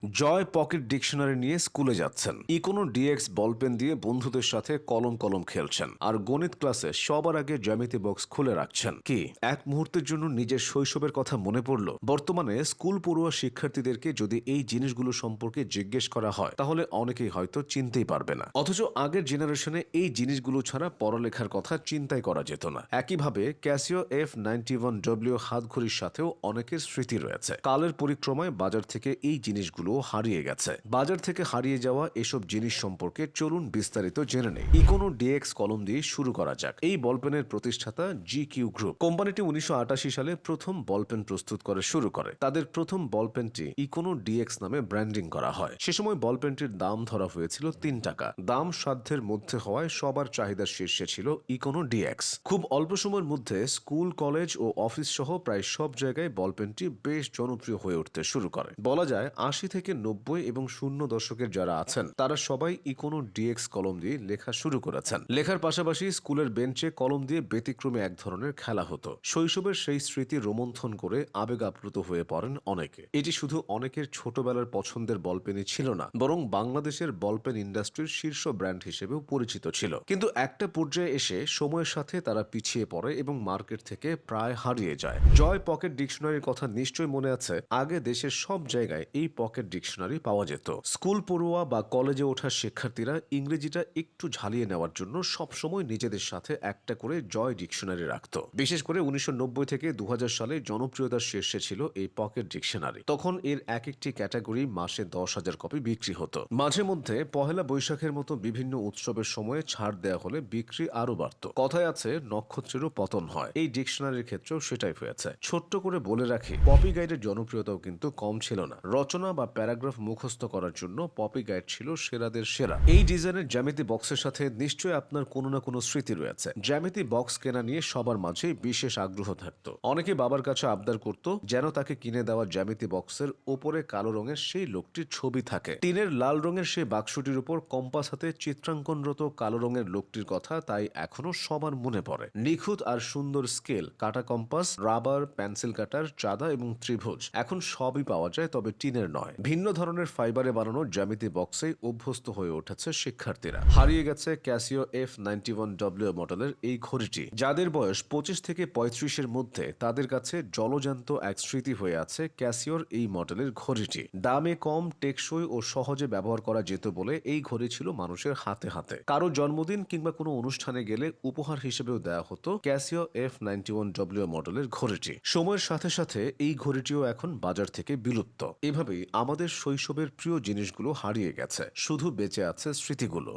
জয় pocket dictionary নিয়ে স্কুলে যাচ্ছেন। ইকোনো ডিএক্স বলপেন দিয়ে বন্ধুদের সাথে কলম কলম খেলছেন, আর গণিত ক্লাসে সবার আগে জ্যামিতি বক্স খুলে রাখছেন। কি এক মুহূর্তের জন্য নিজের শৈশবের কথা মনে পড়ল? বর্তমানে স্কুল পড়ুয়া শিক্ষার্থীদেরকে যদি এই জিনিসগুলো সম্পর্কে জিজ্ঞেস করা হয়, তাহলে অনেকেই হয়তো চিনতেই পারবে না। অথচ আগের জেনারেশনে এই জিনিসগুলো ছাড়া পড়ালেখার কথা চিন্তাই করা যেত না। একইভাবে ক্যাসিও F91W হাতঘড়ির সাথেও অনেকের স্মৃতি রয়েছে। কালের পরিক্রমায় বাজার থেকে এই জিনিসগুলো হারিয়ে গেছে। বাজার থেকে হারিয়ে যাওয়া এসব জিনিস সম্পর্কে চলুন বিস্তারিত জেনে নেই। ইকোনো ডিএক্স কলম দিয়ে শুরু করা যাক। এই বলপেনের প্রতিষ্ঠাতা GQ গ্রুপ কোম্পানিটি 1988 সালে প্রথম বলপেন প্রস্তুত করে শুরু করে। তাদের প্রথম বলপেনটি ইকোনো ডিএক্স নামে ব্র্যান্ডিং করা হয়। সে সময় বলপেনটির দাম ধরা হয়েছিল 3 টাকা। দাম সাধ্যের মধ্যে হওয়ায় সবার চাহিদার শীর্ষে ছিল ইকোনো ডিএক্স। খুব অল্প সময়ের মধ্যে স্কুল, কলেজ ও অফিস সহ প্রায় সব জায়গায় বলপেনটি বেশ জনপ্রিয় হয়ে উঠতে শুরু করে। বলা যায় 80 থেকে 90 এবং 00 দশকের যারা আছেন তারা সবাই ইকোনো ডিএক্স কলম দিয়ে লেখা শুরু করেছেন। লেখার পাশাপাশি স্কুলের বেঞ্চে কলম দিয়ে ব্যতিক্রমে এক ধরনের খেলা হতো। শৈশবের সেই স্মৃতি রোমন্থন করে আবেগ আপ্লুত হয়ে পড়েন অনেকে। এটি শুধু অনেকের ছোটবেলার পছন্দের বলপেনই ছিল না, বরং বাংলাদেশের বলপেন ইন্ডাস্ট্রির শীর্ষ ব্র্যান্ড হিসেবেও পরিচিত ছিল। কিন্তু একটা পর্যায়ে এসে সময়ের সাথে তারা পিছিয়ে পড়ে এবং মার্কেট থেকে প্রায় হারিয়ে যায়। জয় পকেট ডিকশনারির কথা নিশ্চয়ই মনে আছে। আগে দেশের সব জায়গায় এই পকেট ডিকশনারি পাওয়া যেত। স্কুল পড়ুয়া বা কলেজে ওঠা শিক্ষার্থীরা ইংরেজিটা একটু ঝালিয়ে নেওয়ার জন্য সবসময় নিজেদের সাথে একটা করে জয় ডিকশনারি রাখত। বিশেষ করে 1990 থেকে 2000 সালে জনপ্রিয়তার শীর্ষে ছিল এই পকেট ডিকশনারি। তখন এর এক একটি ক্যাটাগরি মাসে 10,000 কপি বিক্রি হতো। মাঝে মধ্যে পহেলা বৈশাখের মতো বিভিন্ন উৎসবের সময়ে ছাড় দেওয়া হলে বিক্রি আরো বাড়ত। কথায় আছে নক্ষত্রেরও পতন হয়, এই ডিকশনারির ক্ষেত্রেও সেটাই হয়েছে। ছোট্ট করে বলে রাখি, পপি গাইডের জনপ্রিয়তাও কিন্তু কম ছিল না। রচনা বা প্যারাগ্রাফ মুখস্থ করার জন্য পপি গাইড ছিল সেরাদের সেরা। এই ডিজাইনের জ্যামিতি বক্সের সাথে নিশ্চয়ই আপনার কোনো না কোনো স্মৃতি রয়েছে। জ্যামিতি বক্স কেনা নিয়ে সবার মাঝে বিশেষ আগ্রহ থাকতো। অনেকে বাবার কাছে আবদার করত যেন তাকে কিনে দেওয়া জ্যামিতি বক্সের ওপরে কালো রঙের সেই লোকটির ছবি থাকে। টিনের লাল রঙের সেই বাক্সটির উপর কম্পাস হাতে চিত্রাঙ্কনরত কালো রঙের লোকটির কথা তাই এখনো সবার মনে পড়ে। নিখুঁত আর সুন্দর স্কেল, কাটা কম্পাস, রাবার, পেন্সিল কাটার, চাঁদা এবং ত্রিভুজ এখন সবই পাওয়া যায়, তবে টিনের নয়। ভিন্ন ধরনের ফাইবারে বানানো জ্যামিতি বক্সে অভ্যস্ত হয়ে উঠেছে শিক্ষার্থীরা। হারিয়ে গেছে ক্যাসিও F91W মডেলের এই ঘড়িটি। যাদের বয়স 25 থেকে 35-এর মধ্যে, তাদের কাছে জলজান্ত এক স্মৃতি হয়ে আছে ক্যাসিওর এই মডেলের ঘড়িটি। দামে কম, টেকসই ও সহজে ব্যবহার করা যেত বলে এই ঘড়ি ছিল মানুষের হাতে হাতে। কারো জন্মদিন কিংবা কোনো অনুষ্ঠানে গেলে উপহার হিসেবেও দেওয়া হতো ক্যাসিও F91W মডেলের ঘড়িটি। সময়ের সাথে সাথে এই ঘড়িটিও এখন বাজার থেকে বিলুপ্ত। এভাবেই আমাদের শৈশবের প্রিয় জিনিসগুলো হারিয়ে গেছে, শুধু বেঁচে আছে স্মৃতিগুলো।